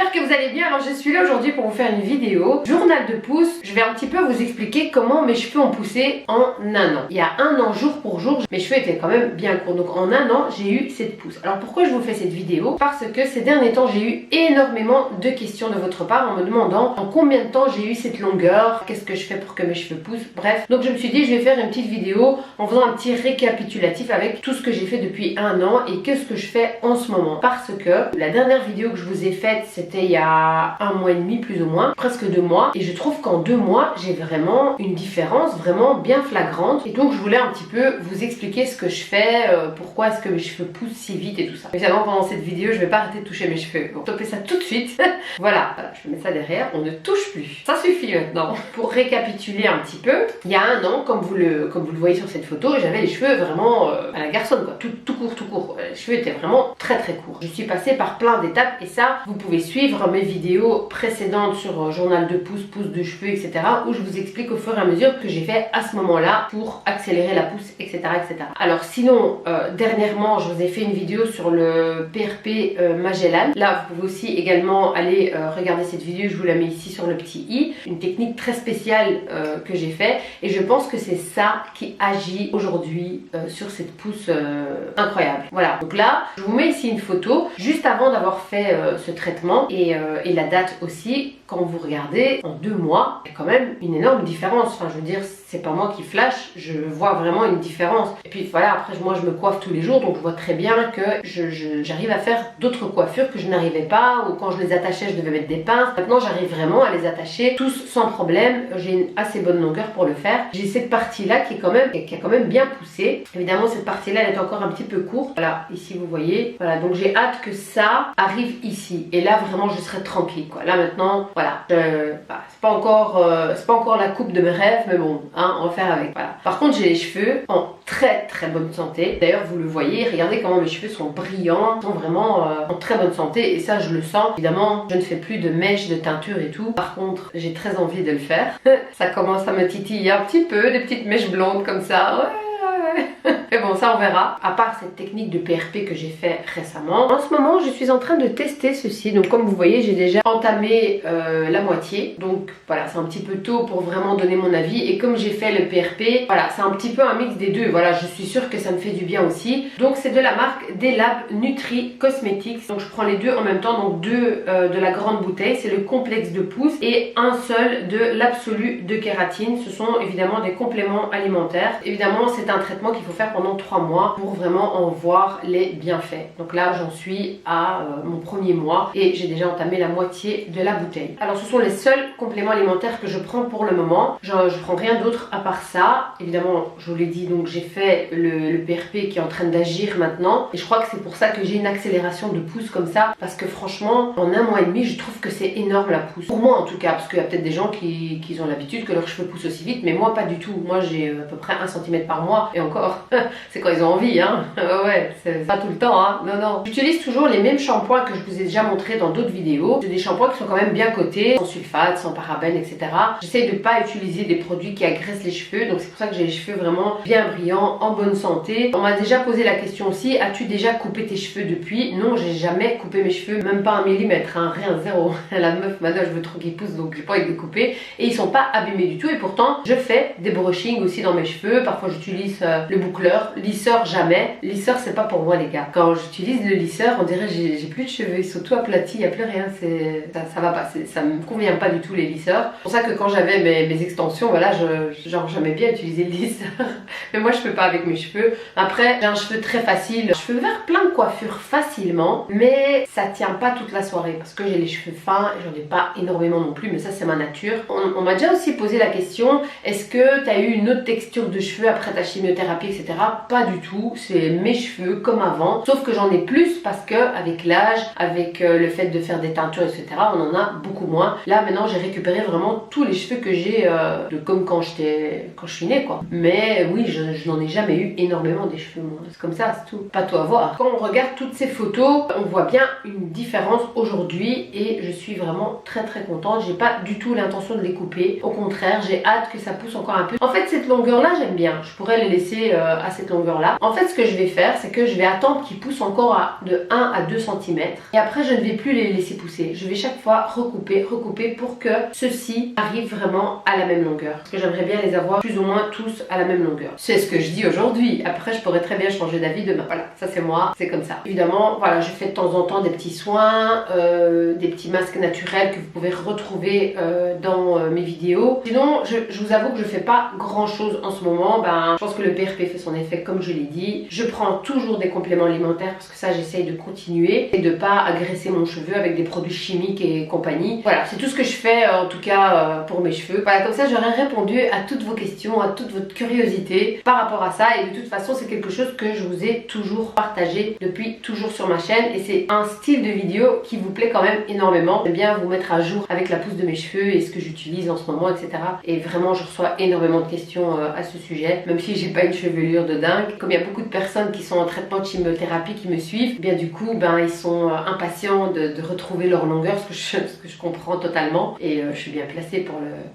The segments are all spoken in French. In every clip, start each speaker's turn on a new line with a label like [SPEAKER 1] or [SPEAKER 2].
[SPEAKER 1] j'espère que vous allez bien. Alors je suis là aujourd'hui pour vous faire une vidéo journal de pouce. Je vais un petit peu vous expliquer comment mes cheveux ont poussé en un an. Il y a un an jour pour jour, mes cheveux étaient quand même bien courts. Donc en un an, j'ai eu 7 pouces. Alors pourquoi je vous fais cette vidéo? Parce que ces derniers temps, j'ai eu énormément de questions de votre part en me demandant en combien de temps j'ai eu cette longueur, qu'est-ce que je fais pour que mes cheveux poussent, bref. Donc je me suis dit, je vais faire une petite vidéo en faisant un petit récapitulatif avec tout ce que j'ai fait depuis un an et qu'est-ce que je fais en ce moment. Parce que la dernière vidéo que je vous ai faite, c'était il y a un mois et demi plus ou moins, presque 2 mois, et je trouve qu'en 2 mois j'ai vraiment une différence vraiment bien flagrante, et donc je voulais un petit peu vous expliquer ce que je fais, pourquoi est-ce que mes cheveux poussent si vite et tout ça. Évidemment pendant cette vidéo je vais pas arrêter de toucher mes cheveux, bon, stopper ça tout de suite. voilà, je vais mettre ça derrière, on ne touche plus, ça suffit maintenant. Pour récapituler un petit peu, il y a un an, comme vous le voyez sur cette photo, j'avais les cheveux vraiment à la garçonne quoi, tout court, les cheveux étaient vraiment très courts. Je suis passée par plein d'étapes et ça, vous pouvez suivre mes vidéos précédentes sur journal de pouce, pouce de cheveux, etc. où je vous explique au fur et à mesure que j'ai fait à ce moment-là pour accélérer la pousse, etc. Alors sinon, dernièrement, je vous ai fait une vidéo sur le PRP Magellan. Là, vous pouvez aussi également aller regarder cette vidéo, je vous la mets ici sur le petit i. Une technique très spéciale que j'ai fait et je pense que c'est ça qui agit aujourd'hui sur cette pousse incroyable. Voilà, donc là, je vous mets ici une photo juste avant d'avoir fait ce traitement et la date aussi. Quand vous regardez en 2 mois, il y a quand même une énorme différence. Enfin, je veux dire, c'est pas moi qui flash, je vois vraiment une différence. Et puis voilà, après moi je me coiffe tous les jours, donc je vois très bien que j'arrive à faire d'autres coiffures que je n'arrivais pas, ou quand je les attachais, je devais mettre des pinces. Maintenant, j'arrive vraiment à les attacher tous sans problème. J'ai une assez bonne longueur pour le faire. J'ai cette partie-là qui a quand même bien poussé. Évidemment, cette partie-là, elle est encore un petit peu courte. Voilà, ici vous voyez. Voilà, donc j'ai hâte que ça arrive ici. Et là, vraiment, je serai tranquille, quoi. Là maintenant, voilà, c'est pas encore la coupe de mes rêves, mais bon, hein, on va faire avec. Voilà. Par contre, j'ai les cheveux en très bonne santé. D'ailleurs, vous le voyez, regardez comment mes cheveux sont brillants, sont vraiment en très bonne santé, et ça, je le sens. Évidemment, je ne fais plus de mèches, de teinture et tout. Par contre, j'ai très envie de le faire. Ça commence à me titiller un petit peu, des petites mèches blondes comme ça. Ouais. Mais bon, ça on verra. À part cette technique de PRP que j'ai fait récemment, en ce moment je suis en train de tester ceci. Donc comme vous voyez, j'ai déjà entamé la moitié. Donc voilà, c'est un petit peu tôt pour vraiment donner mon avis. Et comme j'ai fait le PRP, voilà, c'est un petit peu un mix des deux. Voilà, je suis sûre que ça me fait du bien aussi. Donc c'est de la marque Delab Nutri Cosmetics. Donc je prends les deux en même temps. Donc deux de la grande bouteille, c'est le complexe de pouce, et un seul de l'absolu de kératine. Ce sont évidemment des compléments alimentaires. Évidemment, c'est un traitement qu'il faut faire pendant 3 mois pour vraiment en voir les bienfaits. Donc là j'en suis à mon premier mois et j'ai déjà entamé la moitié de la bouteille. Alors ce sont les seuls compléments alimentaires que je prends pour le moment. Je prends rien d'autre à part ça. Évidemment, je vous l'ai dit, donc j'ai fait le PRP qui est en train d'agir maintenant, et je crois que c'est pour ça que j'ai une accélération de pouce comme ça, parce que franchement en un mois et demi je trouve que c'est énorme la pousse. Pour moi en tout cas, parce qu'il y a peut-être des gens qui ont l'habitude que leurs cheveux poussent aussi vite, mais moi pas du tout. Moi j'ai à peu près 1 cm par mois, et encore c'est quand ils ont envie, hein. Ouais, c'est pas tout le temps, hein. Non. J'utilise toujours les mêmes shampoings que je vous ai déjà montré dans d'autres vidéos. C'est des shampoings qui sont quand même bien cotés, sans sulfate, sans parabènes, etc. J'essaye de pas utiliser des produits qui agressent les cheveux, donc c'est pour ça que j'ai les cheveux vraiment bien brillants, en bonne santé. On m'a déjà posé la question aussi, as-tu déjà coupé tes cheveux depuis? Non, j'ai jamais coupé mes cheveux, même pas 1 millimètre, hein, rien, zéro. La meuf, maintenant je veux trop qu'ils poussent, donc j'ai pas envie de les couper, et ils sont pas abîmés du tout, et pourtant je fais des brushings aussi dans mes cheveux. Parfois j'utilise le boucleur. Lisseur jamais. Lisseur c'est pas pour moi les gars. Quand j'utilise le lisseur, on dirait j'ai plus de cheveux, ils sont tout aplatis, il n'y a plus rien, ça va pas, ça me convient pas du tout les lisseurs. C'est pour ça que quand j'avais mes extensions, voilà, j'aimais bien utiliser le lisseur. Mais moi je peux pas avec mes cheveux. Après j'ai un cheveu très facile, je peux faire plein de coiffures facilement, mais ça tient pas toute la soirée parce que j'ai les cheveux fins et j'en ai pas énormément non plus, mais ça c'est ma nature. On m'a déjà aussi posé la question, est-ce que tu as eu une autre texture de cheveux après ta chimiothérapie, etc. Pas du tout, c'est mes cheveux comme avant, sauf que j'en ai plus parce que avec l'âge, avec le fait de faire des teintures, etc., on en a beaucoup moins. Là maintenant j'ai récupéré vraiment tous les cheveux que j'ai comme quand je suis née quoi. Mais oui, je n'en ai jamais eu énormément des cheveux moi. C'est comme ça, c'est tout. Pas tout à voir. Quand on regarde toutes ces photos, on voit bien une différence aujourd'hui et je suis vraiment très contente. J'ai pas du tout l'intention de les couper. Au contraire, j'ai hâte que ça pousse encore un peu. En fait, cette longueur là j'aime bien. Je pourrais les laisser à cette longueur là. En fait ce que je vais faire c'est que je vais attendre qu'ils poussent encore de 1 à 2 cm et après je ne vais plus les laisser pousser. Je vais chaque fois recouper pour que ceux-ci arrivent vraiment à la même longueur. Parce que j'aimerais bien les avoir plus ou moins tous à la même longueur. C'est ce que je dis aujourd'hui. Après je pourrais très bien changer d'avis demain. Voilà, ça c'est moi, c'est comme ça. Évidemment, voilà, je fais de temps en temps des petits soins, des petits masques naturels que vous pouvez retrouver dans mes vidéos. Sinon, je vous avoue que je fais pas grand chose en ce moment. Je pense que le PRP fait son effet comme je l'ai dit. Je prends toujours des compléments alimentaires parce que ça j'essaye de continuer et de pas agresser mon cheveu avec des produits chimiques et compagnie. Voilà, c'est tout ce que je fais en tout cas pour mes cheveux. Voilà, comme ça j'aurais répondu à toutes vos questions, à toute votre curiosité par rapport à ça et de toute façon c'est quelque chose que je vous ai toujours partagé depuis toujours sur ma chaîne et c'est un style de vidéo qui vous plaît quand même énormément. J'aime bien vous mettre à jour avec la pousse de mes cheveux et ce que j'utilise en ce moment, etc. Et vraiment je reçois énormément de questions à ce sujet, même si j'ai pas une chevelure de dingue. Comme il y a beaucoup de personnes qui sont en traitement de chimiothérapie qui me suivent, bien du coup ils sont impatients de retrouver leur longueur, ce que je comprends totalement et je suis bien placée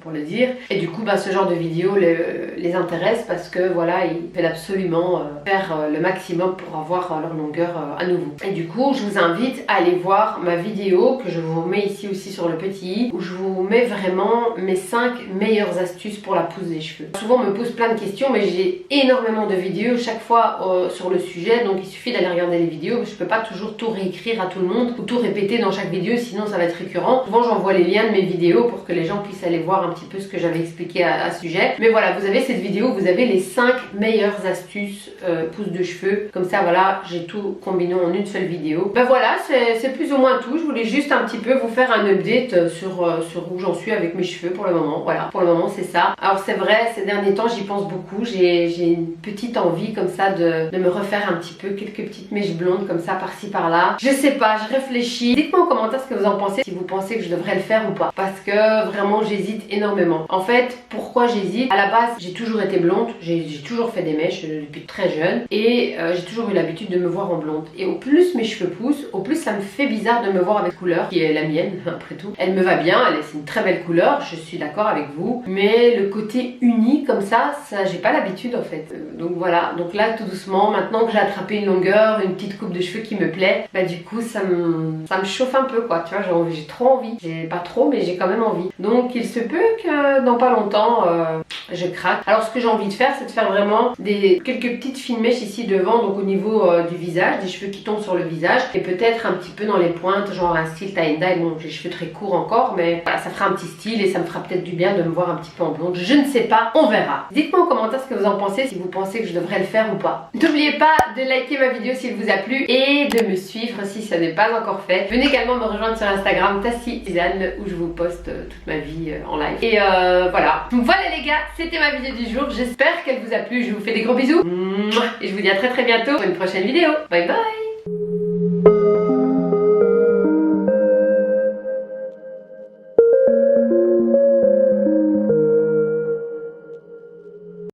[SPEAKER 1] pour le dire. Et du coup ce genre de vidéo les intéresse parce que voilà, ils veulent absolument faire le maximum pour avoir leur longueur à nouveau. Et du coup je vous invite à aller voir ma vidéo que je vous mets ici aussi sur le petit i, où je vous mets vraiment mes 5 meilleures astuces pour la pousse des cheveux. Souvent on me pose plein de questions mais j'ai énormément de vidéos chaque fois sur le sujet, donc il suffit d'aller regarder les vidéos. Je peux pas toujours tout réécrire à tout le monde ou tout répéter dans chaque vidéo, sinon ça va être récurrent. Souvent j'envoie les liens de mes vidéos pour que les gens puissent aller voir un petit peu ce que j'avais expliqué à ce sujet. Mais voilà, vous avez cette vidéo, vous avez les 5 meilleures astuces pousse de cheveux. Comme ça voilà, j'ai tout combiné en une seule vidéo. Voilà, c'est plus ou moins tout. Je voulais juste un petit peu vous faire un update sur où j'en suis avec mes cheveux pour le moment. Voilà, pour le moment c'est ça. Alors c'est vrai, ces derniers temps j'y pense beaucoup. J'ai une petite envie comme ça de me refaire un petit peu quelques petites mèches blondes comme ça par-ci par-là. Je sais pas, je réfléchis. Dites-moi en commentaire ce que vous en pensez, si vous pensez que je devrais le faire ou pas. Parce que vraiment j'hésite énormément. En fait, pourquoi j'hésite? À la base, j'ai toujours été blonde. J'ai toujours fait des mèches depuis très jeune. Et j'ai toujours eu l'habitude de me voir en blonde. Et au plus mes cheveux poussent, au plus ça me fait bizarre de me voir avec couleur, qui est la mienne après tout. Elle me va bien, c'est une très belle couleur, je suis d'accord avec vous. Mais le côté uni comme ça j'ai pas l'habitude en fait. Donc voilà, donc là tout doucement, maintenant que j'ai attrapé une longueur, une petite coupe de cheveux qui me plaît, du coup ça me chauffe un peu quoi, tu vois, j'ai trop envie. J'ai pas trop mais j'ai quand même envie. Donc il se peut que dans pas longtemps je craque. Alors ce que j'ai envie de faire c'est de faire vraiment quelques petites fines mèches ici devant, donc au niveau du visage, des cheveux qui tombent sur le visage et peut-être un petit peu dans les pointes, genre un style tie and dye. Bon, j'ai les cheveux très courts encore mais voilà, ça fera un petit style et ça me fera peut-être du bien de me voir un petit peu en blonde. Je ne sais pas, on verra. Dites-moi en commentaire ce que vous en pensez, si vous pensez que je devrais le faire ou pas. N'oubliez pas de liker ma vidéo si elle vous a plu et de me suivre si ça n'est pas encore fait. Venez également me rejoindre sur Instagram TassiTisane où je vous poste toute ma vie en live. Et voilà. Voilà les gars, c'était ma vidéo du jour. J'espère qu'elle vous a plu. Je vous fais des gros bisous. Et je vous dis à très bientôt pour une prochaine vidéo. Bye bye.